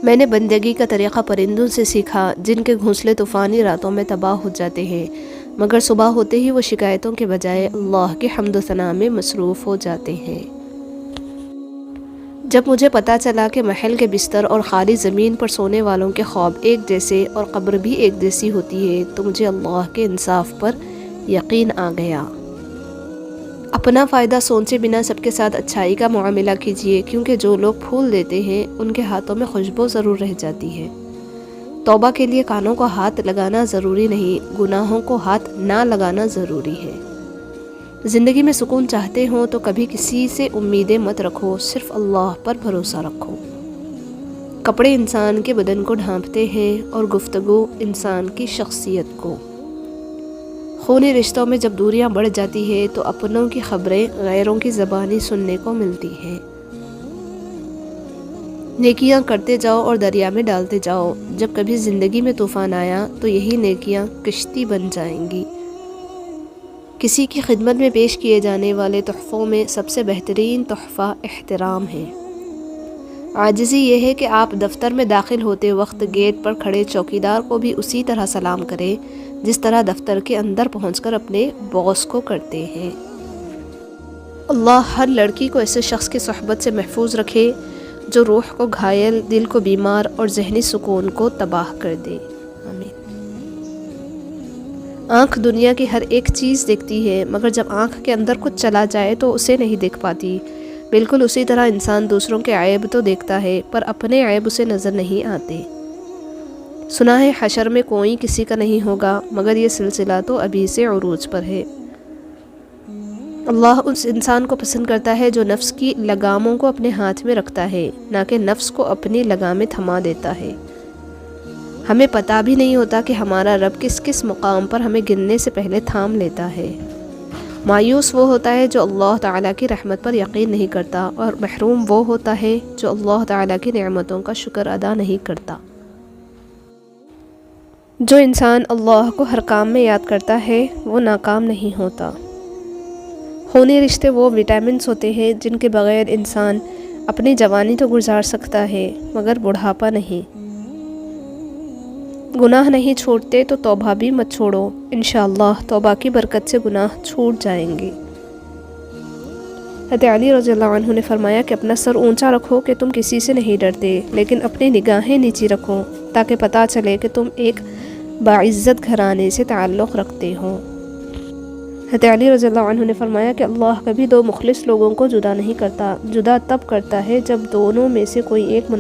میں نے بندگی کا طریقہ پرندوں سے سیکھا جن کے گھونسلے طوفانی راتوں میں تباہ ہو جاتے ہیں، مگر صبح ہوتے ہی وہ شکایتوں کے بجائے اللہ کے حمد و ثنا میں مصروف ہو جاتے ہیں۔ جب مجھے پتہ چلا کہ محل کے بستر اور خالی زمین پر سونے والوں کے خواب ایک جیسے اور قبر بھی ایک جیسی ہوتی ہے تو مجھے اللہ کے انصاف پر یقین آ گیا۔ اپنا فائدہ سوچے بنا سب کے ساتھ اچھائی کا معاملہ کیجیے، کیونکہ جو لوگ پھول دیتے ہیں ان کے ہاتھوں میں خوشبو ضرور رہ جاتی ہے۔ توبہ کے لیے کانوں کو ہاتھ لگانا ضروری نہیں، گناہوں کو ہاتھ نہ لگانا ضروری ہے۔ زندگی میں سکون چاہتے ہو تو کبھی کسی سے امیدیں مت رکھو، صرف اللہ پر بھروسہ رکھو۔ کپڑے انسان کے بدن کو ڈھانپتے ہیں اور گفتگو انسان کی شخصیت کو۔ خونی رشتوں میں جب دوریاں بڑھ جاتی ہیں تو اپنوں کی خبریں غیروں کی زبانی سننے کو ملتی ہیں۔ نیکیاں کرتے جاؤ اور دریا میں ڈالتے جاؤ، جب کبھی زندگی میں طوفان آیا تو یہی نیکیاں کشتی بن جائیں گی۔ کسی کی خدمت میں پیش کیے جانے والے تحفوں میں سب سے بہترین تحفہ احترام ہے۔ عاجزی یہ ہے کہ آپ دفتر میں داخل ہوتے وقت گیٹ پر کھڑے چوکیدار کو بھی اسی طرح سلام کریں جس طرح دفتر کے اندر پہنچ کر اپنے باس کو کرتے ہیں۔ اللہ ہر لڑکی کو ایسے شخص کی صحبت سے محفوظ رکھے جو روح کو گھائل، دل کو بیمار اور ذہنی سکون کو تباہ کر دے۔ آمین۔ آنکھ دنیا کی ہر ایک چیز دیکھتی ہے، مگر جب آنکھ کے اندر کچھ چلا جائے تو اسے نہیں دیکھ پاتی۔ بالکل اسی طرح انسان دوسروں کے عیب تو دیکھتا ہے پر اپنے عیب اسے نظر نہیں آتے۔ سنا ہے حشر میں کوئی کسی کا نہیں ہوگا، مگر یہ سلسلہ تو ابھی سے عروج پر ہے۔ اللہ اس انسان کو پسند کرتا ہے جو نفس کی لگاموں کو اپنے ہاتھ میں رکھتا ہے، نہ کہ نفس کو اپنی لگامیں تھما دیتا ہے۔ ہمیں پتہ بھی نہیں ہوتا کہ ہمارا رب کس کس مقام پر ہمیں گننے سے پہلے تھام لیتا ہے۔ مایوس وہ ہوتا ہے جو اللہ تعالیٰ کی رحمت پر یقین نہیں کرتا، اور محروم وہ ہوتا ہے جو اللہ تعالیٰ کی نعمتوں کا شکر ادا نہیں کرتا۔ جو انسان اللہ کو ہر کام میں یاد کرتا ہے وہ ناکام نہیں ہوتا۔ خونی رشتے وہ وٹامنز ہوتے ہیں جن کے بغیر انسان اپنی جوانی تو گزار سکتا ہے مگر بڑھاپا نہیں۔ گناہ نہیں چھوڑتے تو توبہ بھی مت چھوڑو، انشاءاللہ توبہ کی برکت سے گناہ چھوٹ جائیں گے۔ حضرت علی رضی اللہ عنہ نے فرمایا کہ اپنا سر اونچا رکھو کہ تم کسی سے نہیں ڈرتے، لیکن اپنی نگاہیں نیچی رکھو تاکہ پتہ چلے کہ تم ایک باعزت گھرانے سے تعلق رکھتے ہو۔ حضرت علی رضی اللہ عنہ نے فرمایا کہ اللہ کبھی دو مخلص لوگوں کو جدا نہیں کرتا، جدا تب کرتا ہے جب دونوں میں سے کوئی ایک